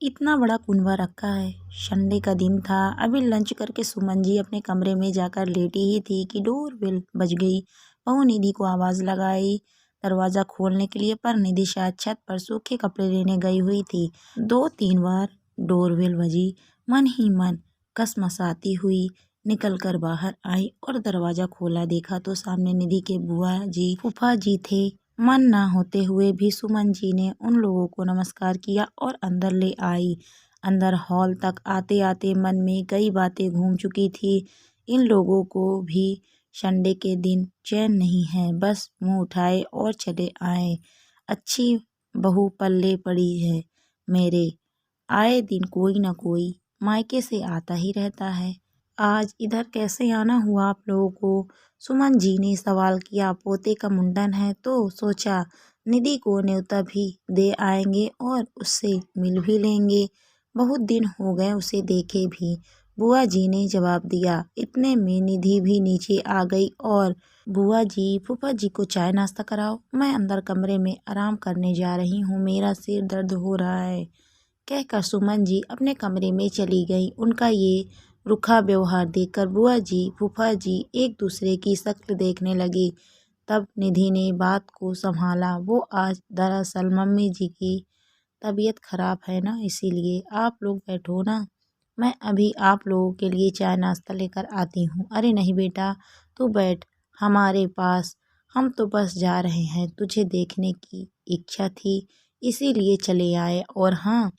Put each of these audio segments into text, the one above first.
इतना बड़ा कुनबा रखा है। संडे का दिन था। अभी लंच करके सुमन जी अपने कमरे में जाकर लेटी ही थी कि डोरबेल बज गई। बहू निधि को आवाज लगाई दरवाजा खोलने के लिए, पर निधि शायद छत पर सूखे कपड़े लेने गई हुई थी। 2-3 बार डोरबेल बजी। मन ही मन कसमसाती हुई निकल कर बाहर आई और दरवाजा खोला, देखा तो सामने निधि के बुआ जी फूफा जी थे। मन न होते हुए भी सुमन जी ने उन लोगों को नमस्कार किया और अंदर ले आई। अंदर हॉल तक आते आते मन में कई बातें घूम चुकी थी। इन लोगों को भी संडे के दिन चैन नहीं है, बस मुंह उठाए और चले आए। अच्छी बहू पल्ले पड़ी है मेरे। आए दिन कोई न कोई मायके से आता ही रहता है। आज इधर कैसे आना हुआ आप लोगों को? सुमन जी ने सवाल किया। पोते का मुंडन है तो सोचा निधि को न्योता भी दे आएंगे और उससे मिल भी लेंगे। बहुत दिन हो गए उसे देखे भी, बुआ जी ने जवाब दिया। इतने में निधि भी नीचे आ गई और बुआ जी फूफा जी को चाय नाश्ता कराओ, मैं अंदर कमरे में आराम करने जा रही हूँ, मेरा सिर दर्द हो रहा है, कहकर सुमन जी अपने कमरे में चली गई। उनका ये रूखा व्यवहार देखकर बुआ जी फूफा जी एक दूसरे की शक्ल देखने लगे। तब निधि ने बात को संभाला। वो आज दरअसल मम्मी जी की तबीयत खराब है ना, इसीलिए आप लोग बैठो ना, मैं अभी आप लोगों के लिए चाय नाश्ता लेकर आती हूँ। अरे नहीं बेटा, तू बैठ हमारे पास, हम तो बस जा रहे हैं, तुझे देखने की इच्छा थी इसीलिए चले आए। और हाँ,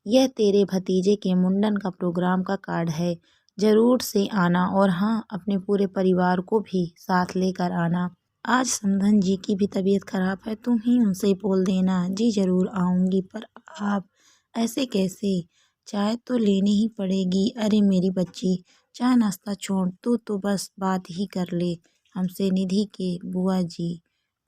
यह तेरे भतीजे के मुंडन का प्रोग्राम का कार्ड है, जरूर से आना। और हाँ, अपने पूरे परिवार को भी साथ लेकर आना। आज समधन जी की भी तबीयत खराब है, तुम ही उनसे बोल देना। जी जरूर आऊंगी, पर आप ऐसे कैसे? चाय तो लेनी ही पड़ेगी। अरे मेरी बच्ची, चाय नाश्ता छोड़, तू तो बस बात ही कर ले हमसे। निधि के बुआ जी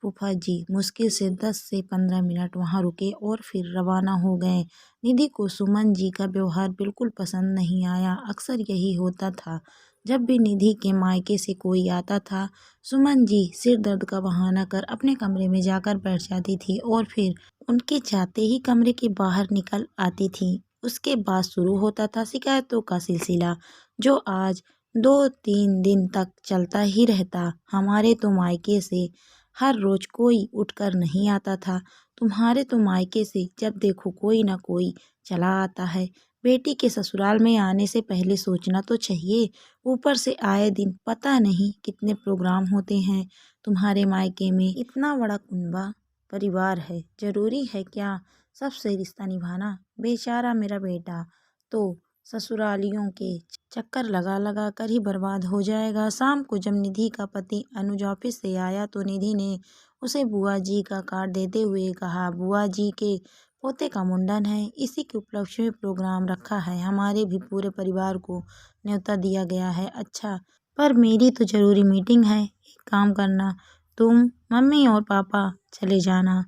फूफा जी मुश्किल से 10 से 15 मिनट वहाँ रुके और फिर रवाना हो गए। निधि को सुमन जी का व्यवहार बिल्कुल पसंद नहीं आया। अक्सर यही होता था, जब भी निधि के मायके से कोई आता था, सुमन जी सिर दर्द का बहाना कर अपने कमरे में जाकर बैठ जाती थी और फिर उनके जाते ही कमरे के बाहर निकल आती थी। उसके बाद शुरू होता था शिकायतों का सिलसिला, जो आज 2-3 दिन तक चलता ही रहता। हमारे तो मायके से हर रोज कोई उठकर नहीं आता था, तुम्हारे तो मायके से जब देखो कोई ना कोई चला आता है। बेटी के ससुराल में आने से पहले सोचना तो चाहिए। ऊपर से आए दिन पता नहीं कितने प्रोग्राम होते हैं तुम्हारे मायके में। इतना बड़ा कुनबा परिवार है, जरूरी है क्या सबसे रिश्ता निभाना? बेचारा मेरा बेटा तो ससुरालियों के चक्कर लगा लगा कर ही बर्बाद हो जाएगा। शाम को जब निधि का पति अनुज ऑफिस से आया तो निधि ने उसे बुआ जी का कार्ड देते हुए कहा, बुआ जी के पोते का मुंडन है, इसी के उपलक्ष्य में प्रोग्राम रखा है, हमारे भी पूरे परिवार को न्योता दिया गया है। अच्छा, पर मेरी तो जरूरी मीटिंग है, एक काम करना, तुम मम्मी और पापा चले जाना,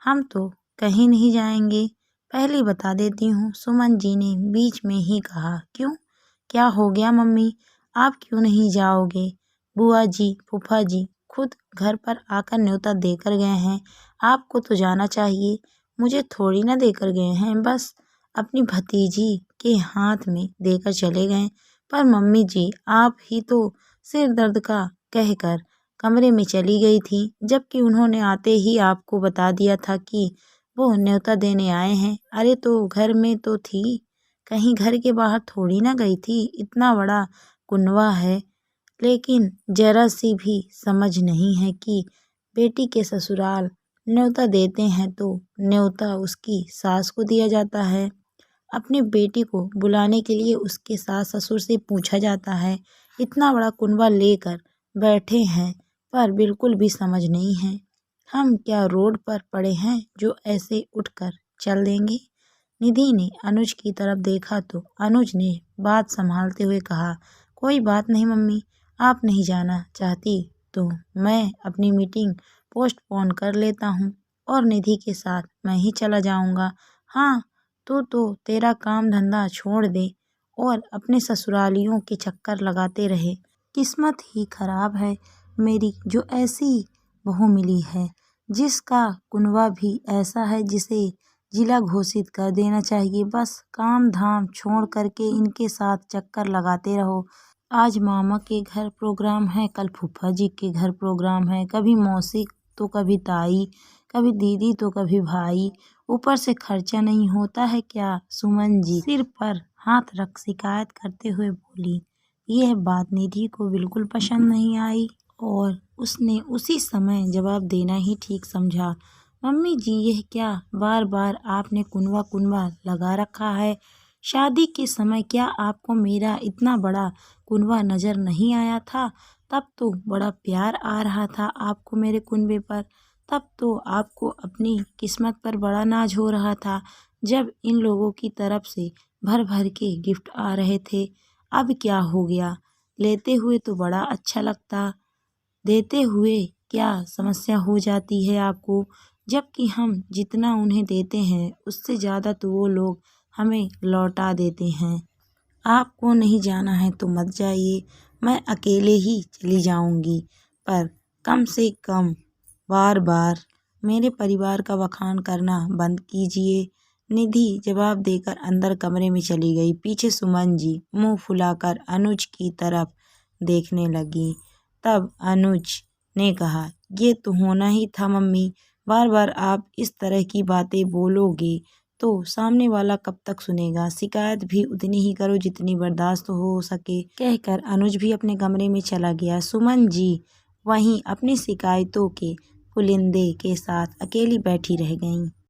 हम तो कहीं नहीं जाएंगे। पहले बता देती हूँ, सुमन जी ने बीच में ही कहा। क्यों, क्या हो गया मम्मी, आप क्यों नहीं जाओगे? बुआ जी फूफा जी खुद घर पर आकर न्योता देकर गए हैं, आपको तो जाना चाहिए। मुझे थोड़ी ना देकर गए हैं, बस अपनी भतीजी के हाथ में देकर चले गए। पर मम्मी जी, आप ही तो सिर दर्द का कहकर कमरे में चली गई थी, जबकि उन्होंने आते ही आपको बता दिया था कि वो न्योता देने आए हैं। अरे तो घर में तो थी, कहीं घर के बाहर थोड़ी ना गई थी। इतना बड़ा कुनबा है, लेकिन जरा सी भी समझ नहीं है कि बेटी के ससुराल न्योता देते हैं तो न्योता उसकी सास को दिया जाता है, अपनी बेटी को बुलाने के लिए उसके सास ससुर से पूछा जाता है। इतना बड़ा कुनबा लेकर बैठे हैं, पर बिल्कुल भी समझ नहीं है। हम क्या रोड पर पड़े हैं जो ऐसे उठकर चल देंगे? निधि ने अनुज की तरफ देखा तो अनुज ने बात संभालते हुए कहा, कोई बात नहीं मम्मी, आप नहीं जाना चाहती तो मैं अपनी मीटिंग पोस्टपोन कर लेता हूँ और निधि के साथ मैं ही चला जाऊँगा। हाँ, तो तेरा काम धंधा छोड़ दे और अपने ससुरालियों के चक्कर लगाते रहे। किस्मत ही खराब है मेरी, जो ऐसी बहू मिली है, जिसका कुनबा भी ऐसा है जिसे जिला घोषित कर देना चाहिए। बस काम धाम छोड़ करके इनके साथ चक्कर लगाते रहो। आज मामा के घर प्रोग्राम है, कल फूफा जी के घर प्रोग्राम है, कभी मौसी तो कभी ताई, कभी दीदी तो कभी भाई, ऊपर से खर्चा नहीं होता है क्या? सुमन जी सिर पर हाथ रख शिकायत करते हुए बोली। यह बात निधि को बिल्कुल पसंद नहीं आई और उसने उसी समय जवाब देना ही ठीक समझा। मम्मी जी, यह क्या बार बार आपने कुनवा कुनवा लगा रखा है? शादी के समय क्या आपको मेरा इतना बड़ा कुनवा नजर नहीं आया था? तब तो बड़ा प्यार आ रहा था आपको मेरे कुनबे पर। तब तो आपको अपनी किस्मत पर बड़ा नाज हो रहा था जब इन लोगों की तरफ से भर भर के गिफ्ट आ रहे थे। अब क्या हो गया? लेते हुए तो बड़ा अच्छा लगता, देते हुए क्या समस्या हो जाती है आपको? जबकि हम जितना उन्हें देते हैं उससे ज़्यादा तो वो लोग हमें लौटा देते हैं। आपको नहीं जाना है तो मत जाइए, मैं अकेले ही चली जाऊंगी, पर कम से कम बार बार मेरे परिवार का बखान करना बंद कीजिए। निधि जवाब देकर अंदर कमरे में चली गई। पीछे सुमन जी मुंह फुलाकर अनुज की तरफ देखने लगी। तब अनुज ने कहा, ये तो होना ही था मम्मी, बार बार आप इस तरह की बातें बोलोगे तो सामने वाला कब तक सुनेगा? शिकायत भी उतनी ही करो जितनी बर्दाश्त हो सके। कहकर अनुज भी अपने कमरे में चला गया। सुमन जी वहीं अपनी शिकायतों के पुलिंदे के साथ अकेली बैठी रह गईं।